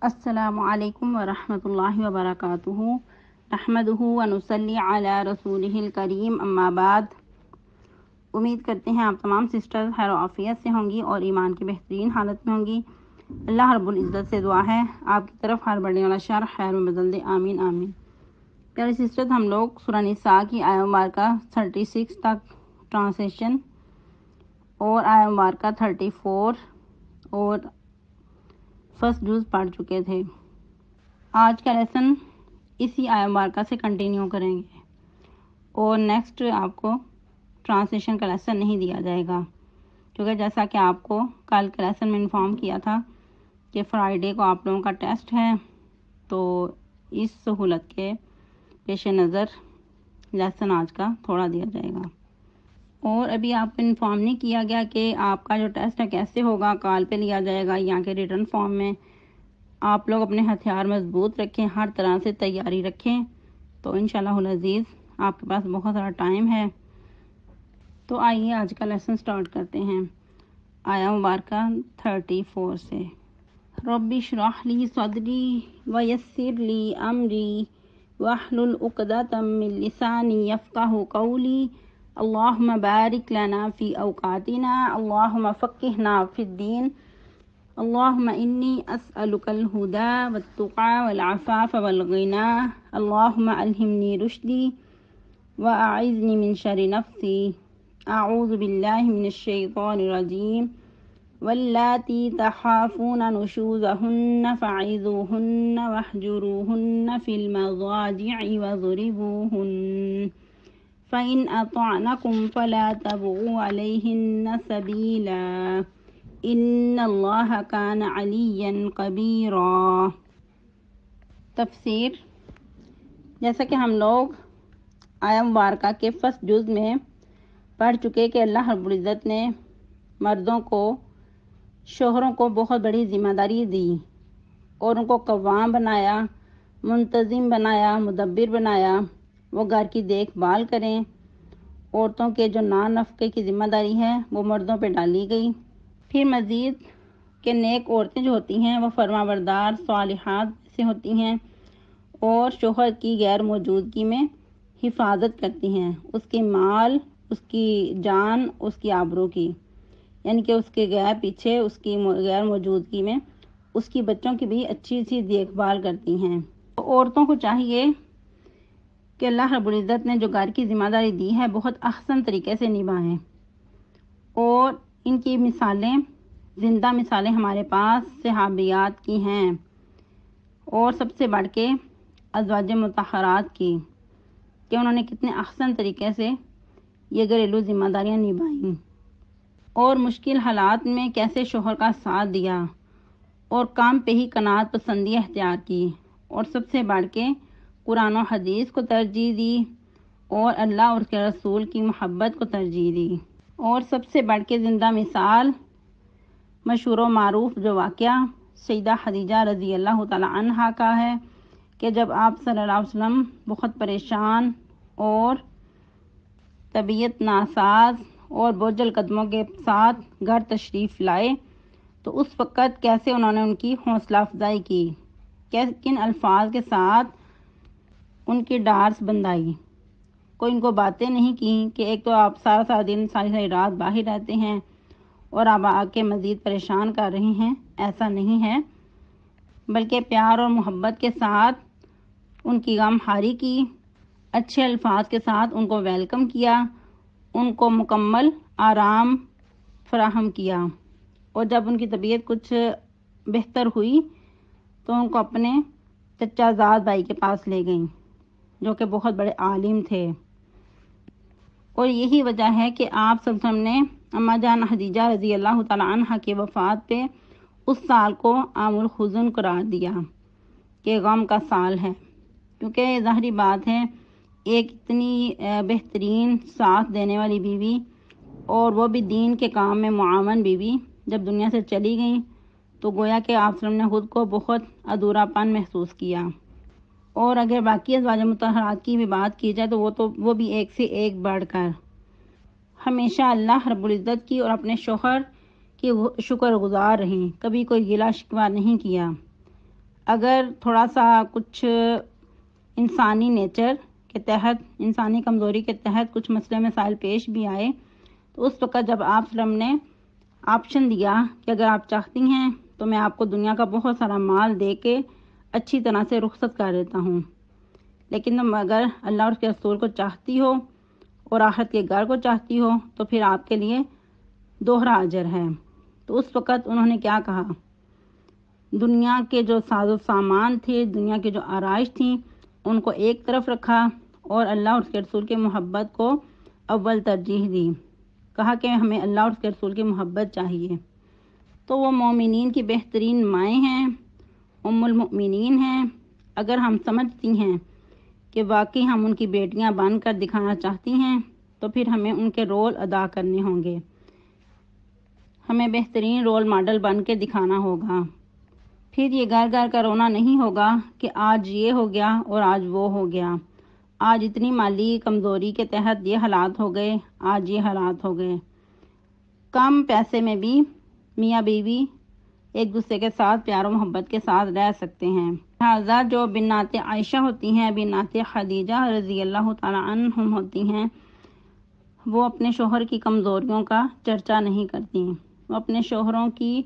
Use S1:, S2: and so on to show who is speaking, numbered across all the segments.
S1: السلام علیکم ورحمۃ اللہ وبرکاتہ نحمدہ ونصلی علی رسولہ الکریم اما بعد۔ امید کرتے ہیں آپ تمام سسٹرز خیر و عافیت سے ہوں گی اور ایمان کی بہترین حالت میں ہوں گی۔ اللہ رب العزت سے دعا ہے آپ کی طرف ہر بڑھنے والا شر خیر میں بدل دے، آمین آمین۔ پیارے سسٹرز، ہم لوگ سورہ نساء کی آیہ مبارکہ 36 تک ٹرانسلیشن اور آیہ مبارکہ 34 اور فرسٹ جز پڑھ چکے تھے۔ آج کا لیسن اسی آیہ مبارکہ سے کنٹینیو کریں گے اور نیکسٹ آپ کو ٹرانسلیشن کا لیسن نہیں دیا جائے گا، کیونکہ جیسا کہ آپ کو کل کے لیسن میں انفارم کیا تھا کہ فرائیڈے کو آپ لوگوں کا ٹیسٹ ہے، تو اس سہولت کے پیش نظر لیسن آج کا تھوڑا دیا جائے گا۔ اور ابھی آپ کو انفارم نہیں کیا گیا کہ آپ کا جو ٹیسٹ ہے کیسے ہوگا، کال پہ لیا جائے گا یا کہ ریٹن فارم میں۔ آپ لوگ اپنے ہتھیار مضبوط رکھیں، ہر طرح سے تیاری رکھیں، تو انشاءاللہ العزیز آپ کے پاس بہت سارا ٹائم ہے۔ تو آئیے آج کا لیسن سٹارٹ کرتے ہیں آیہ مبارکہ 34 سے۔ رب اشرح لی صدری ویسر لی امری واحلل عقدۃ من لسانی یفقہوا قولی اللہم بارک لنا فی اوقاتنا اللہم فقہنا فی الدین اللہم انی اسألک الہدی والتقی والعفاف والغنی اللہم الہمنی رشدی واعذنی من شر نفسی اعوذ باللہ من الشیطان الرجیم واللاتی تخافون نشوزہن فعظوہن واہجروہن فی المضاجع وضربوہن فإن أطعنكم فلا تبغوا عليهن سبيلا إن الله كان عليا كبيرا۔ تفسیر، جیسا کہ ہم لوگ آیہ مبارکہ کے فرسٹ جز میں پڑھ چکے کہ اللہ رب العزت نے مردوں کو، شوہروں کو بہت بڑی ذمہ داری دی اور ان کو قوام بنایا، منتظم بنایا، مدبر بنایا، وہ گھر کی دیکھ بھال کریں۔ عورتوں کے جو نان نفقے کی ذمہ داری ہے وہ مردوں پہ ڈالی گئی۔ پھر مزید کہ نیک عورتیں جو ہوتی ہیں وہ فرما بردار صالحات سے ہوتی ہیں اور شوہر کی غیر موجودگی میں حفاظت کرتی ہیں، اس کے مال، اس کی جان، اس کی آبرو کی، یعنی کہ اس کے غیر پیچھے، اس کی غیر موجودگی میں اس کی بچوں کی بھی اچھی سی دیکھ بھال کرتی ہیں۔ عورتوں کو چاہیے کہ اللہ رب العزت نے جو گھر کی ذمہ داری دی ہے بہت احسن طریقے سے نبھائیں، اور ان کی مثالیں، زندہ مثالیں ہمارے پاس صحابیات کی ہیں، اور سب سے بڑھ کے ازواج مطہرات کی، کہ انہوں نے کتنے احسن طریقے سے یہ گھریلو ذمہ داریاں نبھائیں اور مشکل حالات میں کیسے شوہر کا ساتھ دیا اور کام پہ ہی قناعت پسندی اختیار کی، اور سب سے بڑھ کے قرآن و حدیث کو ترجیح دی اور اللہ اور اس کے رسول کی محبت کو ترجیح دی۔ اور سب سے بڑھ کے زندہ مثال مشہور و معروف جو واقعہ سیدہ خدیجہ رضی اللہ تعالی عنہا کا ہے کہ جب آپ صلی اللہ علیہ وسلم بہت پریشان اور طبیعت ناساز اور بوجھل قدموں کے ساتھ گھر تشریف لائے تو اس وقت کیسے انہوں نے ان کی حوصلہ افزائی کی، کن الفاظ کے ساتھ ان کی ڈارس بندائی۔ کوئی ان کو باتیں نہیں کی کہ ایک تو آپ سارا دن ساری رات باہر رہتے ہیں اور آپ آ کے مزید پریشان کر رہی ہیں، ایسا نہیں ہے، بلکہ پیار اور محبت کے ساتھ ان کی غم خاری کی، اچھے الفاظ کے ساتھ ان کو ویلکم کیا، ان کو مکمل آرام فراہم کیا، اور جب ان کی طبیعت کچھ بہتر ہوئی تو ان کو اپنے چچا زاد بھائی کے پاس لے گئیں جو کہ بہت بڑے عالم تھے۔ اور یہی وجہ ہے کہ آپ صلی اللہ علیہ وسلم نے اما جان خدیجہ رضی اللہ تعالی عنہا کی وفات پہ اس سال کو عام الحزن قرار دیا کہ غم کا سال ہے، کیونکہ ظاہری بات ہے ایک اتنی بہترین ساتھ دینے والی بیوی اور وہ بھی دین کے کام میں معاون بیوی جب دنیا سے چلی گئیں تو گویا کہ آپ صلی اللہ علیہ وسلم نے خود کو بہت ادھورا پن محسوس کیا۔ اور اگر باقی ازواج مطہرات کی بھی بات کی جائے تو وہ بھی ایک سے ایک بڑھ کر ہمیشہ اللہ رب العزت کی اور اپنے شوہر کی شکر گزار رہیں، کبھی کوئی گلہ شکوہ نہیں کیا۔ اگر تھوڑا سا کچھ انسانی نیچر کے تحت، انسانی کمزوری کے تحت کچھ مسئلے مسائل پیش بھی آئے، تو اس وقت جب آپ صلی اللہ علیہ وسلم نے آپشن دیا کہ اگر آپ چاہتی ہیں تو میں آپ کو دنیا کا بہت سارا مال دے کے اچھی طرح سے رخصت کر دیتا ہوں، لیکن تم اگر اللہ اور اس کے رسول کو چاہتی ہو اور آخرت کے گھر کو چاہتی ہو تو پھر آپ کے لیے دوہرا اجر ہے۔ تو اس وقت انہوں نے کیا کہا؟ دنیا کے جو ساز و سامان تھے، دنیا کی جو آرائش تھیں، ان کو ایک طرف رکھا اور اللہ اور اس کے رسول کی محبت کو اول ترجیح دی۔ کہا کہ ہمیں اللہ اور اس کے رسول کی محبت چاہیے۔ تو وہ مومنین کی بہترین مائیں ہیں، ام المؤمنین ہیں۔ اگر ہم سمجھتی ہیں کہ واقعی ہم ان کی بیٹیاں بن کر دکھانا چاہتی ہیں تو پھر ہمیں ان کے رول ادا کرنے ہوں گے، ہمیں بہترین رول ماڈل بن کے دکھانا ہوگا۔ پھر یہ گھر گھر کا رونا نہیں ہوگا کہ آج یہ ہو گیا اور آج وہ ہو گیا، آج اتنی مالی کمزوری کے تحت یہ حالات ہو گئے، آج یہ حالات ہو گئے۔ کم پیسے میں بھی میاں بیوی ایک دوسرے کے ساتھ پیار و محبت کے ساتھ رہ سکتے ہیں۔ لہٰذا جو بنات عائشہ ہوتی ہیں، بنات خدیجہ رضی اللہ تعالیٰ عنہم ہوتی ہیں، وہ اپنے شوہر کی کمزوریوں کا چرچا نہیں کرتی، وہ اپنے شوہروں کی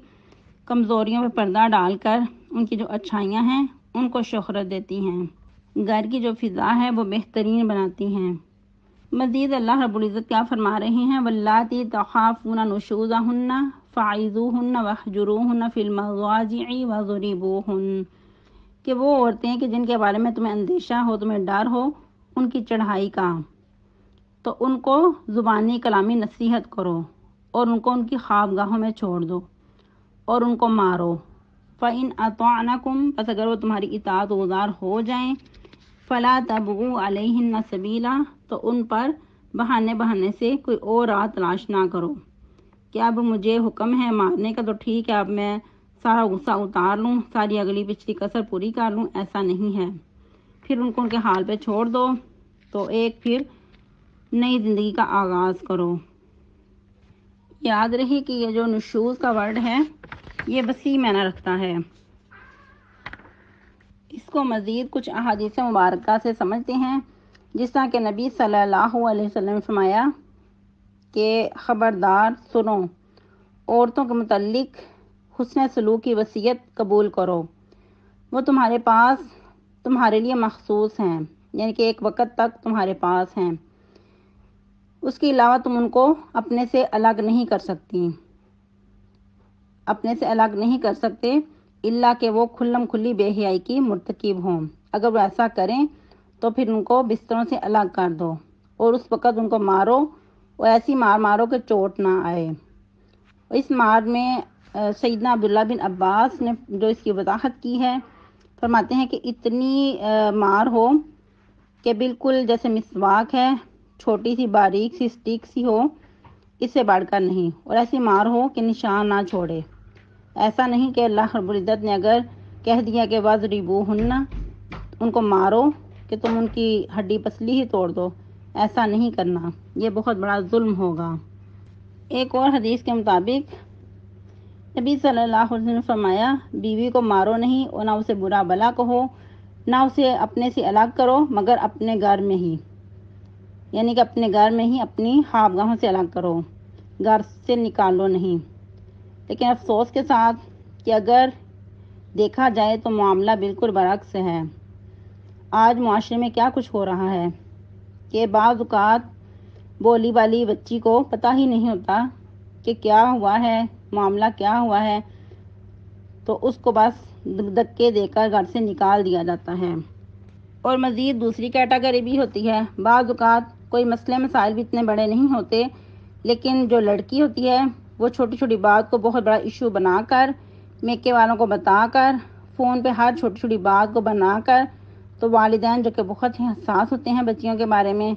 S1: کمزوریوں پہ پردہ ڈال کر ان کی جو اچھائیاں ہیں ان کو شہرت دیتی ہیں، گھر کی جو فضا ہے وہ بہترین بناتی ہیں۔ مزید اللہ رب العزت کیا فرما رہے ہیں؟ واللاتی تخافون نشوزہن فعظوہن واہجروہن فی المضاجع وضربوہن، کہ وہ عورتیں کہ جن کے بارے میں تمہیں اندیشہ ہو، تمہیں ڈر ہو ان کی چڑھائی کا، تو ان کو زبانی کلامی نصیحت کرو اور ان کو ان کی خوابگاہوں میں چھوڑ دو اور ان کو مارو۔ فَإِنْ أَطَعْنَكُمْ، پس اگر وہ تمہاری اطاعت گزار ہو جائیں، فَلَا تَبْغُوا عَلَيْهِنَّ سَبِيلًا، تو ان پر بہانے سے کوئی اور راہ تلاش نہ کرو کہ اب مجھے حکم ہے مارنے کا تو ٹھیک ہے، اب میں سارا غصہ اتار لوں، ساری اگلی پچھلی کسر پوری کر لوں، ایسا نہیں ہے۔ پھر ان کو ان کے حال پہ چھوڑ دو تو ایک پھر نئی زندگی کا آغاز کرو۔ یاد رہے کہ یہ جو نشوز کا ورڈ ہے یہ وسیع معنی رکھتا ہے۔ اس کو مزید کچھ احادیث مبارکہ سے سمجھتے ہیں، جس طرح کہ نبی صلی اللہ علیہ وسلم نے فرمایا کہ خبردار سنو، عورتوں کے متعلق حسن سلوک کی وصیت قبول کرو، وہ تمہارے پاس تمہارے لیے مخصوص ہیں، یعنی کہ ایک وقت تک تمہارے پاس ہیں، اس کے علاوہ تم ان کو اپنے سے الگ نہیں کر سکتی، اپنے سے الگ نہیں کر سکتے الا کہ وہ کھلم کھلی بے حیائی کی مرتکب ہوں۔ اگر وہ ایسا کریں تو پھر ان کو بستروں سے الگ کر دو اور اس وقت ان کو مارو، اور ایسی مار مارو کہ چوٹ نہ آئے۔ اس مار میں سیدنا عبداللہ بن عباس نے جو اس کی وضاحت کی ہے، فرماتے ہیں کہ اتنی مار ہو کہ بالکل جیسے مسواک ہے، چھوٹی سی باریک سی سٹک سی ہو، اس سے بڑھ کر نہیں، اور ایسی مار ہو کہ نشان نہ چھوڑے۔ ایسا نہیں کہ اللہ رب العزت نے اگر کہہ دیا کہ وَاضْرِبُوهُنَّ، ان کو مارو، کہ تم ان کی ہڈی پسلی ہی توڑ دو، ایسا نہیں کرنا، یہ بہت بڑا ظلم ہوگا۔ ایک اور حدیث کے مطابق نبی صلی اللہ علیہ وسلم نے فرمایا، بیوی کو مارو نہیں اور نہ اسے برا بلا کہو، نہ اسے اپنے سے الگ کرو مگر اپنے گھر میں ہی، یعنی کہ اپنے گھر میں ہی اپنی خوابگاہوں سے الگ کرو، گھر سے نکالو نہیں۔ لیکن افسوس کے ساتھ کہ اگر دیکھا جائے تو معاملہ بالکل برعکس ہے۔ آج معاشرے میں کیا کچھ ہو رہا ہے کہ بعض اوقات بولی والی بچی کو پتہ ہی نہیں ہوتا کہ کیا ہوا ہے، معاملہ کیا ہوا ہے، تو اس کو بس دھکے دے کر گھر سے نکال دیا جاتا ہے۔ اور مزید دوسری کیٹیگری بھی ہوتی ہے، بعض اوقات کوئی مسئلے مسائل بھی اتنے بڑے نہیں ہوتے، لیکن جو لڑکی ہوتی ہے وہ چھوٹی چھوٹی بات کو بہت بڑا ایشو بنا کر، میکے والوں کو بتا کر، فون پہ ہر چھوٹی چھوٹی بات کو بنا کر، تو والدین جو کہ بہت ہی حساس ہوتے ہیں بچیوں کے بارے میں،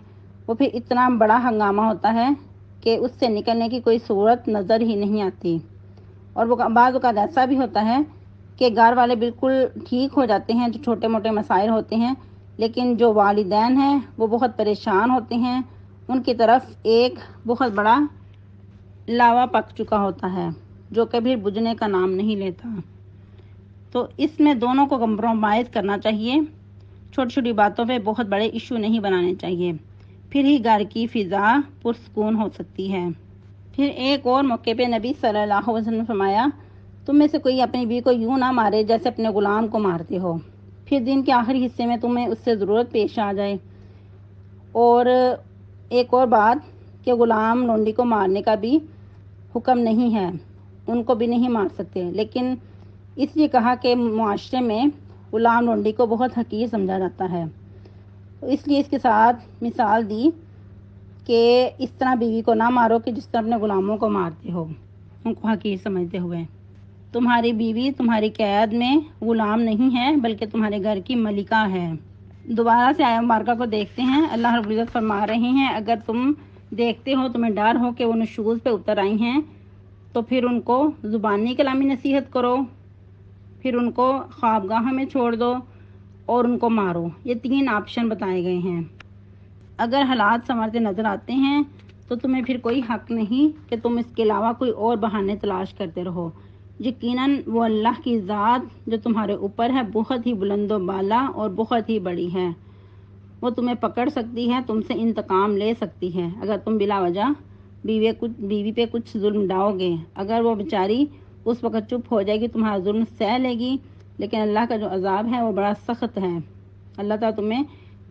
S1: وہ پھر اتنا بڑا ہنگامہ ہوتا ہے کہ اس سے نکلنے کی کوئی صورت نظر ہی نہیں آتی۔ اور وہ بعض اوقات ایسا بھی ہوتا ہے کہ گھر والے بالکل ٹھیک ہو جاتے ہیں، جو چھوٹے موٹے مسائل ہوتے ہیں، لیکن جو والدین ہیں وہ بہت پریشان ہوتے ہیں، ان کی طرف ایک بہت بڑا لاوا پک چکا ہوتا ہے جو کبھی بجھنے کا نام نہیں لیتا۔ تو اس میں دونوں کو کمپرومائز کرنا چاہیے، چھوٹی چھوٹی باتوں پہ بہت بڑے ایشو نہیں بنانے چاہیے، پھر ہی گھر کی فضا پرسکون ہو سکتی ہے۔ پھر ایک اور موقع پہ نبی صلی اللہ علیہ وسلم نے فرمایا، تم میں سے کوئی اپنی بیوی کو یوں نہ مارے جیسے اپنے غلام کو مارتے ہو، پھر دن کے آخری حصے میں تمہیں اس سے ضرورت پیش آ جائے۔ اور ایک اور بات کہ غلام لونڈی کو مارنے کا بھی حکم نہیں ہے، ان کو بھی نہیں مار سکتے، لیکن اس لیے کہا کہ معاشرے میں غلام لونڈی کو بہت حقیر سمجھا جاتا ہے، تو اس لیے اس کے ساتھ مثال دی کہ اس طرح بیوی کو نہ مارو کہ جس طرح اپنے غلاموں کو مارتے ہو، ان کو حقیر سمجھتے ہوئے۔ تمہاری بیوی تمہاری قید میں غلام نہیں ہے بلکہ تمہارے گھر کی ملکہ ہے۔ دوبارہ سے آیت مبارکہ کو دیکھتے ہیں، اللہ رب العزت فرما رہے ہیں، اگر تم دیکھتے ہو، تمہیں ڈر ہو کہ وہ نشوز پہ اتر آئی ہیں، تو پھر ان کو زبانی کلامی نصیحت کرو، پھر ان کو خوابگاہ میں چھوڑ دو اور ان کو مارو۔ یہ 3 آپشن بتائے گئے ہیں۔ اگر حالات سنورتے نظر آتے ہیں تو تمہیں پھر کوئی حق نہیں کہ تم اس کے علاوہ کوئی اور بہانے تلاش کرتے رہو۔ یقیناً وہ اللہ کی ذات جو تمہارے اوپر ہے بہت ہی بلند و بالا اور بہت ہی بڑی ہے، وہ تمہیں پکڑ سکتی ہے، تم سے انتقام لے سکتی ہے اگر تم بلا وجہ بیوی پہ کچھ ظلم ڈاؤ گے۔ اگر وہ بیچاری اس وقت چپ ہو جائے گی، تمہارا ظلم سہ لے گی، لیکن اللہ کا جو عذاب ہے وہ بڑا سخت ہے، اللہ تعالیٰ تمہیں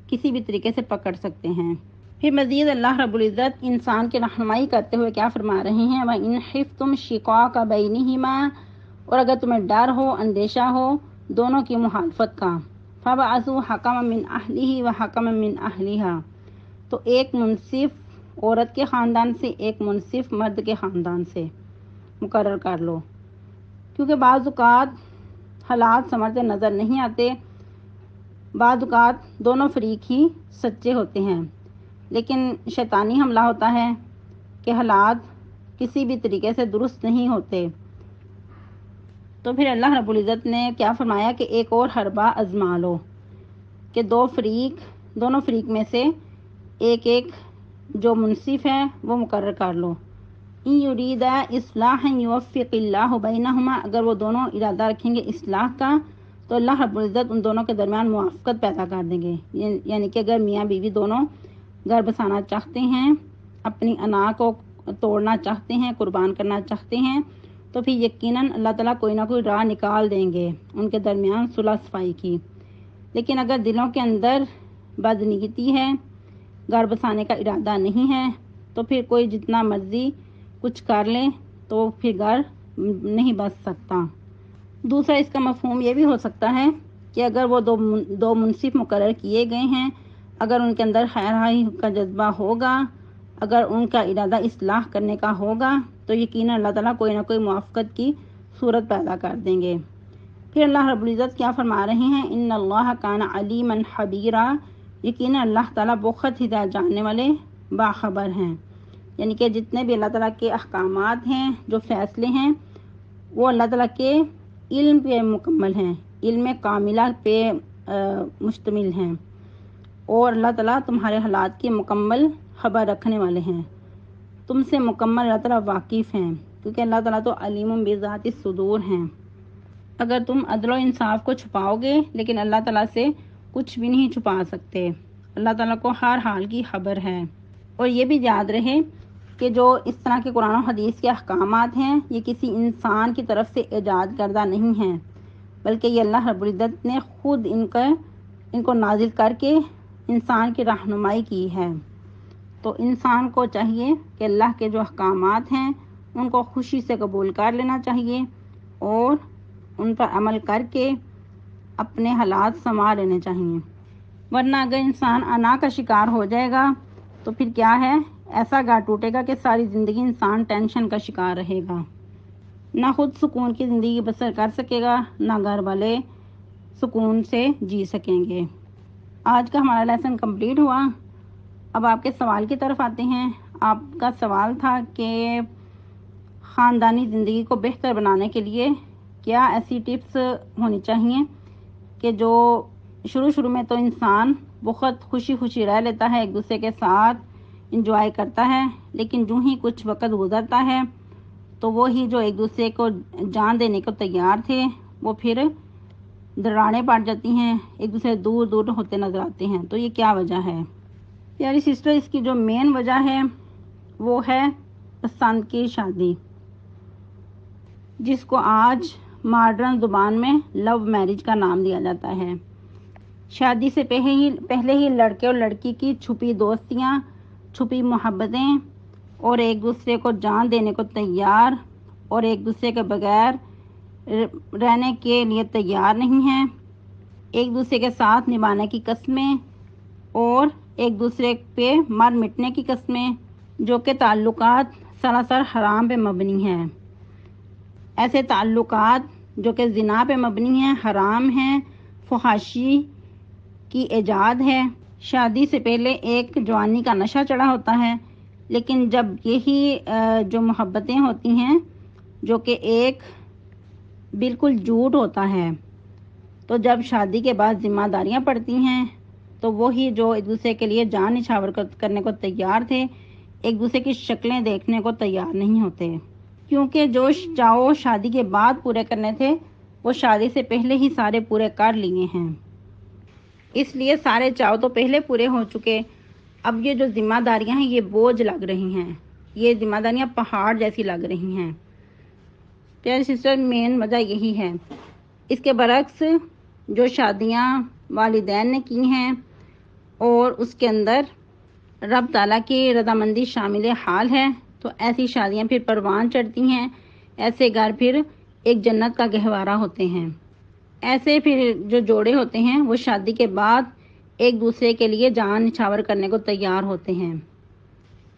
S1: کسی بھی طریقے سے پکڑ سکتے ہیں۔ پھر مزید اللہ رب العزت انسان کی رہنمائی کرتے ہوئے کیا فرما رہے ہیں، وَإِنْ خِفْتُمْ شِقَاقَ بَيْنِهِمَا، اور اگر تمہیں ڈر ہو، اندیشہ ہو دونوں کی مخالفت کا، فَبَعَثُوا حَكَمًا مِّنْ أَهْلِهِ وَحَكَمًا مِّنْ أَهْلِهَا، تو ایک منصف عورت کے خاندان سے ایک منصف مرد کے خاندان سے مقرر کر لو، کیونکہ بعض اوقات حالات سنورتے نظر نہیں آتے، بعض اوقات دونوں فریق ہی سچے ہوتے ہیں، لیکن شیطانی حملہ ہوتا ہے کہ حالات کسی بھی طریقے سے درست نہیں ہوتے، تو پھر اللہ رب العزت نے کیا فرمایا کہ ایک اور حربہ آزما لو کہ دونوں فریق میں سے ایک جو منصف ہے وہ مقرر کر لو۔ ان یرید اصلاحا یوفق اللہ بینہما، اگر وہ دونوں ارادہ رکھیں گے اصلاح کا تو اللہ رب العزت ان دونوں کے درمیان موافقت پیدا کر دیں گے، یعنی کہ اگر میاں بیوی دونوں گھر بسانا چاہتے ہیں، اپنی انا کو توڑنا چاہتے ہیں، قربان کرنا چاہتے ہیں، تو پھر یقیناً اللہ تعالیٰ کوئی نہ کوئی راہ نکال دیں گے ان کے درمیان صلح صفائی کی۔ لیکن اگر دلوں کے اندر بدنیتی ہے، گھر بسانے کا ارادہ نہیں ہے، تو پھر کوئی جتنا مرضی کچھ کر لے تو پھر گھر نہیں بس سکتا۔ دوسرا اس کا مفہوم یہ بھی ہو سکتا ہے کہ اگر وہ دو منصف مقرر کیے گئے ہیں، اگر ان کے اندر خیر خواہی کا جذبہ ہوگا، اگر ان کا ارادہ اصلاح کرنے کا ہوگا، تو یقیناً اللہ تعالیٰ کوئی نہ کوئی موافقت کی صورت پیدا کر دیں گے۔ پھر اللہ رب العزت کیا فرما رہے ہیں، ان اللہ کان علیما خبیرا، یقیناً اللہ تعالیٰ بہت ہی زیادہ جاننے والے باخبر ہیں، یعنی کہ جتنے بھی اللہ تعالیٰ کے احکامات ہیں، جو فیصلے ہیں، وہ اللہ تعالیٰ کے علم پہ مکمل ہیں، علم کاملہ پہ مشتمل ہیں، اور اللہ تعالیٰ تمہارے حالات کی مکمل خبر رکھنے والے ہیں، تم سے مکمل اللہ تعالیٰ واقف ہیں، کیونکہ اللہ تعالیٰ تو علیم بذات الصدور ہیں۔ اگر تم عدل و انصاف کو چھپاؤ گے لیکن اللہ تعالیٰ سے کچھ بھی نہیں چھپا سکتے، اللہ تعالیٰ کو ہر حال کی خبر ہے۔ اور یہ بھی یاد رہے کہ جو اس طرح کے قرآن و حدیث کے احکامات ہیں یہ کسی انسان کی طرف سے ایجاد کردہ نہیں ہیں، بلکہ یہ اللہ رب العزت نے خود ان کو نازل کر کے انسان کی رہنمائی کی ہے۔ تو انسان کو چاہیے کہ اللہ کے جو احکامات ہیں ان کو خوشی سے قبول کر لینا چاہیے اور ان پر عمل کر کے اپنے حالات سنوار لینے چاہیے، ورنہ اگر انسان انا کا شکار ہو جائے گا تو پھر کیا ہے، ایسا گھر ٹوٹے گا کہ ساری زندگی انسان ٹینشن کا شکار رہے گا، نہ خود سکون کی زندگی بسر کر سکے گا، نہ گھر والے سکون سے جی سکیں گے۔ آج کا ہمارا لیسن کمپلیٹ ہوا۔ اب آپ کے سوال کی طرف آتے ہیں۔ آپ کا سوال تھا کہ خاندانی زندگی کو بہتر بنانے کے لیے کیا ایسی ٹپس ہونی چاہیے کہ جو شروع میں تو انسان بہت خوشی رہ لیتا ہے، ایک دوسرے کے ساتھ انجوائے کرتا ہے، لیکن جو ہی کچھ وقت گزرتا ہے تو وہی جو ایک دوسرے کو جان دینے کو تیار تھے وہ پھر دراڑیں پڑ جاتی ہیں، ایک دوسرے دور دور ہوتے نظر آتے ہیں. تو یہ کیا وجہ ہے؟ پیاری سسٹر، اس کی جو مین وجہ ہے وہ ہے پسند کی شادی، جس کو آج ماڈرن زبان میں لو میرج کا نام دیا جاتا ہے. شادی سے پہلے ہی لڑکے اور لڑکی کی چھپی دوستیاں، چھپی محبتیں، اور ایک دوسرے کو جان دینے کو تیار اور ایک دوسرے کے بغیر رہنے کے لیے تیار نہیں ہیں، ایک دوسرے کے ساتھ نبھانے کی قسمیں اور ایک دوسرے پہ مر مٹنے کی قسمیں، جو کہ تعلقات سراسر حرام پہ مبنی ہیں. ایسے تعلقات جو کہ زنا پہ مبنی ہیں، حرام ہیں، فحاشی کی ایجاد ہے. شادی سے پہلے ایک جوانی کا نشہ چڑھا ہوتا ہے، لیکن جب یہی جو محبتیں ہوتی ہیں جو کہ ایک بالکل جھوٹ ہوتا ہے، تو جب شادی کے بعد ذمہ داریاں پڑتی ہیں تو وہی جو ایک دوسرے کے لیے جان نچھاور کرنے کو تیار تھے، ایک دوسرے کی شکلیں دیکھنے کو تیار نہیں ہوتے، کیونکہ جو چاؤ شادی کے بعد پورے کرنے تھے وہ شادی سے پہلے ہی سارے پورے کر لیے ہیں. اس لیے سارے چاؤ تو پہلے پورے ہو چکے، اب یہ جو ذمہ داریاں ہیں یہ بوجھ لگ رہی ہیں، یہ ذمہ داریاں پہاڑ جیسی لگ رہی ہیں. پیاری سسٹر، مین وجہ یہی ہے. اس کے برعکس جو شادیاں والدین نے کی ہیں اور اس کے اندر رب تعالیٰ کی رضامندی شامل حال ہے، تو ایسی شادیاں پھر پروان چڑھتی ہیں، ایسے گھر پھر ایک جنت کا گہوارہ ہوتے ہیں. ایسے پھر جو جوڑے ہوتے ہیں وہ شادی کے بعد ایک دوسرے کے لیے جان نچھاور کرنے کو تیار ہوتے ہیں،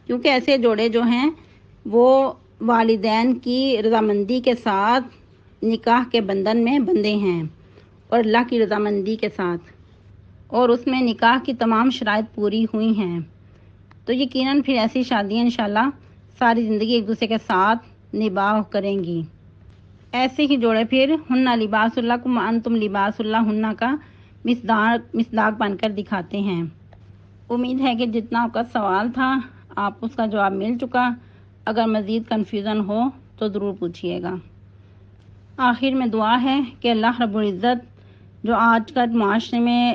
S1: کیونکہ ایسے جوڑے جو ہیں وہ والدین کی رضامندی کے ساتھ نکاح کے بندھن میں بندھے ہیں اور اللہ کی رضامندی کے ساتھ، اور اس میں نکاح کی تمام شرائط پوری ہوئی ہیں. تو یقیناً پھر ایسی شادیاں انشاءاللہ ساری زندگی ایک دوسرے کے ساتھ نباہ کریں گی. ایسے ہی جوڑے پھر ہن لباس لکم وانتم لباس لہن کا مصداق بن کر دکھاتے ہیں. امید ہے کہ جتنا آپ کا سوال تھا آپ اس کا جواب مل چکا. اگر مزید کنفیوژن ہو تو ضرور پوچھیے گا. آخر میں دعا ہے کہ اللہ رب العزت جو آج کل معاشرے میں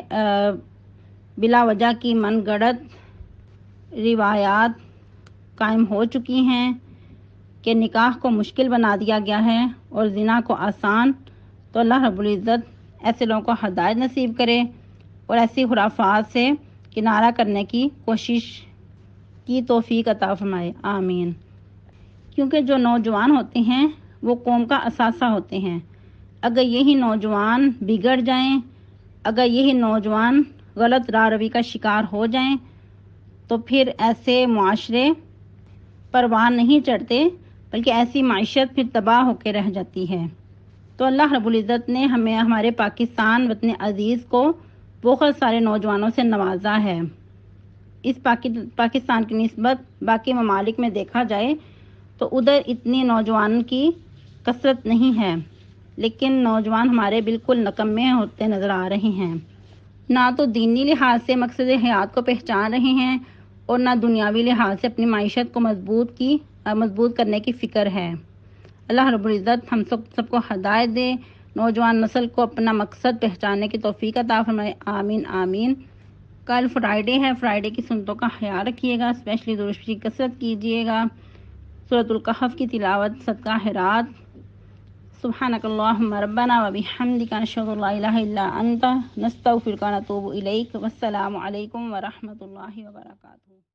S1: بلا وجہ کی من گڑت روایات قائم ہو چکی ہیں کہ نکاح کو مشکل بنا دیا گیا ہے اور زنا کو آسان، تو اللہ رب العزت ایسے لوگوں کو ہدایت نصیب کرے اور ایسی خرافات سے کنارہ کرنے کی کوشش کی توفیق عطا فرمائے. آمین. کیونکہ جو نوجوان ہوتے ہیں وہ قوم کا اثاثہ ہوتے ہیں. اگر یہی نوجوان بگڑ جائیں، اگر یہی نوجوان غلط راہ روی کا شکار ہو جائیں تو پھر ایسے معاشرے پروان نہیں چڑھتے، بلکہ ایسی معیشت پھر تباہ ہو کے رہ جاتی ہے. تو اللہ رب العزت نے ہمیں ہمارے پاکستان وطن عزیز کو بہت سارے نوجوانوں سے نوازا ہے. اس پاکستان کی نسبت باقی ممالک میں دیکھا جائے تو ادھر اتنی نوجوان کی کثرت نہیں ہے، لیکن نوجوان ہمارے بالکل نکمے ہوتے نظر آ رہے ہیں. نہ تو دینی لحاظ سے مقصد حیات کو پہچان رہے ہیں اور نہ دنیاوی لحاظ سے اپنی معیشت کو مضبوط کرنے کی فکر ہے. اللہ رب العزت ہم سب کو ہدایت دے، نوجوان نسل کو اپنا مقصد پہچاننے کی توفیق عطا فرمائے. آمین آمین. کل فرائیڈے ہے، فرائیڈے کی سنتوں کا خیال رکھیے گا، اسپیشلی درود شریف کی کثرت کیجیے گا، سورۃ الکہف کی تلاوت، صدقہ خیرات. سبحانک اللہم ربنا وبحمدک نشہد ان لا الہ الا انت نستغفرک ونتوب الیک. والسلام علیکم ورحمۃ اللہ وبرکاتہ.